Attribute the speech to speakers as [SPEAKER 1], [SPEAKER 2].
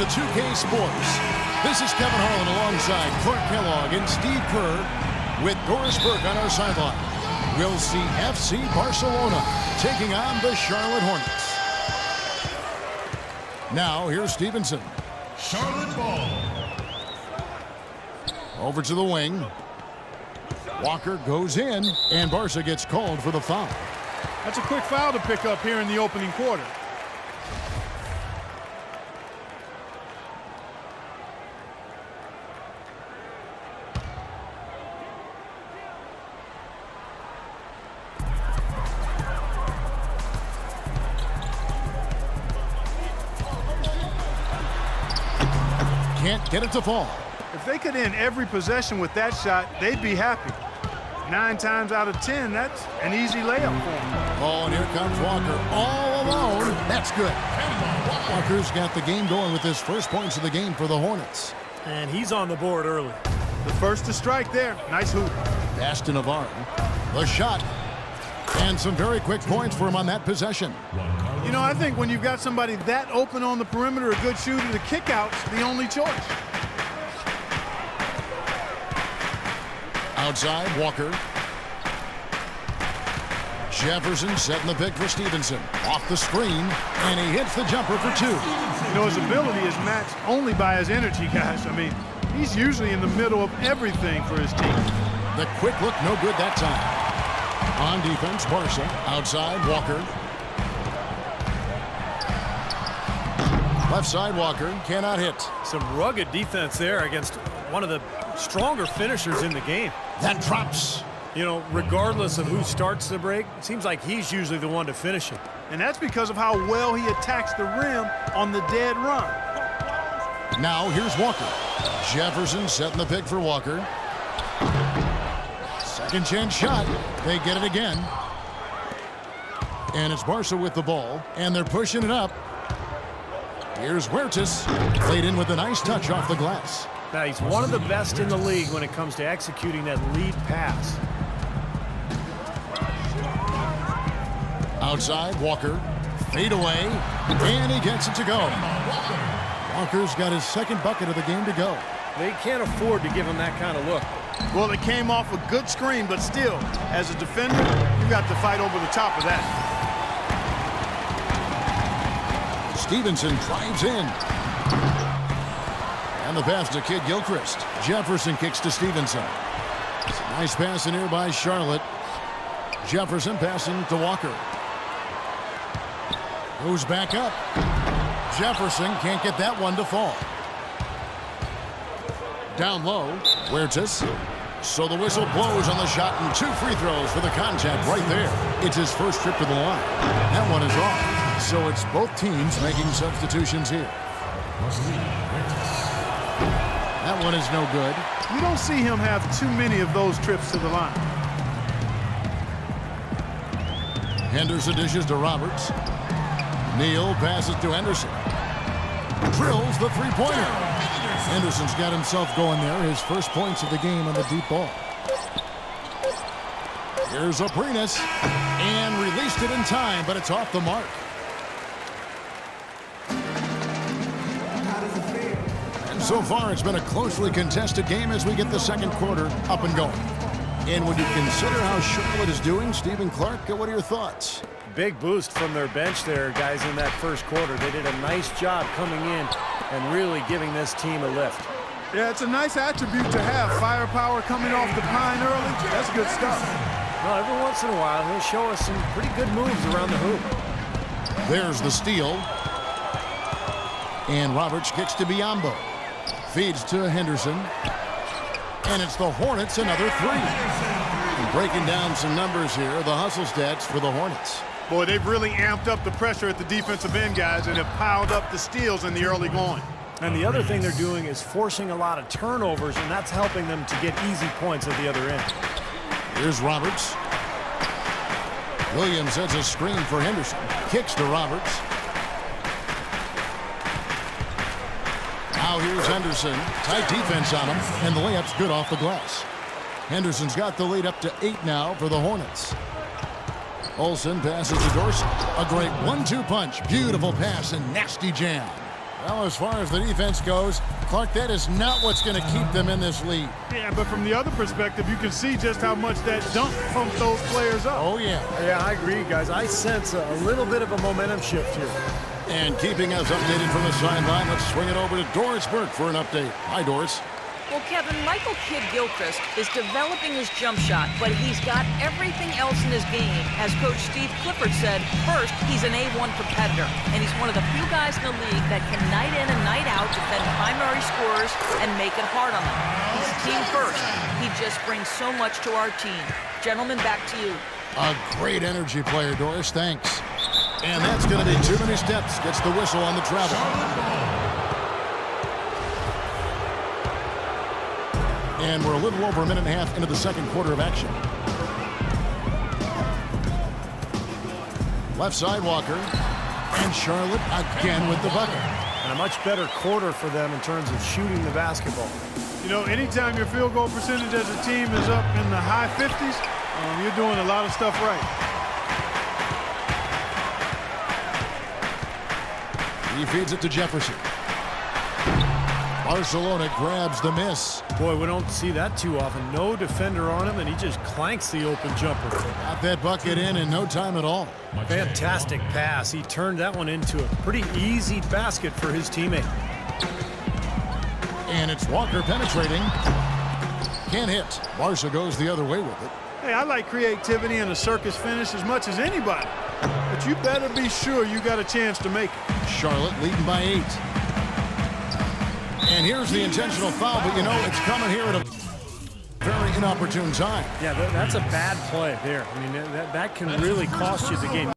[SPEAKER 1] of 2K Sports. This is Kevin Harlan alongside Clark Kellogg and Steve Kerr with Doris Burke on our sideline. We'll see FC Barcelona taking on the Charlotte Hornets. Now, here's Stevenson.
[SPEAKER 2] Charlotte ball.
[SPEAKER 1] Over to the wing. Walker goes in, and Barca gets called for the foul.
[SPEAKER 3] That's a quick foul to pick up here in the opening quarter.
[SPEAKER 1] Can't get it to fall.
[SPEAKER 3] If they could end every possession with that shot, they'd be happy. 9 times out of 10, that's an easy layup for them.
[SPEAKER 1] Oh, and here comes Walker all alone. That's good. Walker's got the game going with his first points of the game for the Hornets.
[SPEAKER 4] And he's on the board early.
[SPEAKER 3] The first to strike there. Nice hoop.
[SPEAKER 1] Pass to Navarro. The shot. And some very quick points for him on that possession.
[SPEAKER 3] You know, I think when you've got somebody that open on the perimeter, a good shooter, the kickout's the only choice.
[SPEAKER 1] Outside, Walker. Jefferson setting the pick for Stevenson. Off the screen, and he hits the jumper for 2.
[SPEAKER 3] You know, his ability is matched only by his energy, guys. I mean, he's usually in the middle of everything for his team.
[SPEAKER 1] The quick look, no good that time. On defense, Barca. Outside, Walker. Left side, Walker cannot hit.
[SPEAKER 4] Some rugged defense there against one of the stronger finishers in the game.
[SPEAKER 1] That drops.
[SPEAKER 4] You know, regardless of who starts the break, it seems like he's usually the one to finish it.
[SPEAKER 3] And that's because of how well he attacks the rim on the dead run.
[SPEAKER 1] Now here's Walker. Jefferson setting the pick for Walker. Second chance shot. They get it again. And it's Barca with the ball, and they're pushing it up. Here's Huertas. Played in with a nice touch off the glass.
[SPEAKER 4] Now, he's one of the best in the league when it comes to executing that lead pass.
[SPEAKER 1] Outside, Walker. Fade away, and he gets it to go. Walker's got his second bucket of the game to go.
[SPEAKER 4] They can't afford to give him that kind of look.
[SPEAKER 3] Well, it came off a good screen, but still, as a defender, you got to fight over the top of that.
[SPEAKER 1] Stevenson drives in. And the pass to Kid Gilchrist. Jefferson kicks to Stevenson. It's a nice pass in here by Charlotte. Jefferson passing to Walker. Goes back up. Jefferson can't get that one to fall. Down low, Huertas. So the whistle blows on the shot, and 2 free throws for the contact right there. It's his first trip to the line. That one is off. So it's both teams making substitutions here. That one is no good.
[SPEAKER 3] You don't see him have too many of those trips to the line.
[SPEAKER 1] Henderson dishes to Roberts. Neal passes to Henderson. Drills the three-pointer. Henderson's got himself going there. His first points of the game on the deep ball. Here's Aprinas. And released it in time, but it's off the mark. And so far, it's been a closely contested game as we get the second quarter up and going. And when you consider how Charlotte is doing, Stephen Clark, what are your thoughts?
[SPEAKER 4] Big boost from their bench there, guys, in that first quarter. They did a nice job coming in and really giving this team a lift.
[SPEAKER 3] Yeah, it's a nice attribute to have. Firepower coming off the pine early. That's good stuff.
[SPEAKER 4] Well, every once in a while, he'll show us some pretty good moves around the hoop.
[SPEAKER 1] There's the steal. And Roberts kicks to Biyombo. Feeds to Henderson. And it's the Hornets, another 3. And breaking down some numbers here, the hustle stats for the Hornets.
[SPEAKER 3] Boy, they've really amped up the pressure at the defensive end, guys, and have piled up the steals in the early going.
[SPEAKER 4] And the other thing they're doing is forcing a lot of turnovers, and that's helping them to get easy points at the other end.
[SPEAKER 1] Here's Roberts. Williams sets a screen for Henderson. Kicks to Roberts. Now here's Henderson. Tight defense on him, and the layup's good off the glass. Henderson's got the lead up to 8 now for the Hornets. Olsen passes to Dorsey. A great 1-2 punch. Beautiful pass and nasty jam. Well, as far as the defense goes, Clark, that is not what's going to keep them in this lead.
[SPEAKER 3] Yeah, but from the other perspective, you can see just how much that dunk pumped those players up.
[SPEAKER 1] Oh, yeah.
[SPEAKER 4] Yeah, I agree, guys. I sense a little bit of a momentum shift here.
[SPEAKER 1] And keeping us updated from the sideline, let's swing it over to Doris Burke for an update. Hi, Doris.
[SPEAKER 2] Well, Kevin, Michael Kidd-Gilchrist is developing his jump shot, but he's got everything else in his game. As Coach Steve Clifford said, first, he's an A1 competitor, and he's one of the few guys in the league that can night in and night out defend primary scorers and make it hard on them. He's team first. He just brings so much to our team. Gentlemen, back to you.
[SPEAKER 1] A great energy player, Doris. Thanks. And that's going to be too many steps. Gets the whistle on the travel. And we're a little over a minute and a half into the second quarter of action. Left side, Walker. And Charlotte again with the bucket.
[SPEAKER 4] And a much better quarter for them in terms of shooting the basketball.
[SPEAKER 3] You know, anytime your field goal percentage as a team is up in the high 50s, you're doing a lot of stuff right.
[SPEAKER 1] He feeds it to Jefferson. Barcelona grabs the miss.
[SPEAKER 4] Boy, we don't see that too often. No defender on him, and he just clanks the open jumper.
[SPEAKER 1] Got that bucket in no time at all.
[SPEAKER 4] Fantastic pass. He turned that one into a pretty easy basket for his teammate.
[SPEAKER 1] And it's Walker penetrating. Can't hit. Barca goes the other way with it.
[SPEAKER 3] Hey, I like creativity and a circus finish as much as anybody. But you better be sure you got a chance to make it.
[SPEAKER 1] Charlotte leading by 8. And here's the intentional foul, but you know it's coming here at a very inopportune time.
[SPEAKER 4] Yeah, that's a bad play there. I mean, that can really cost you the game.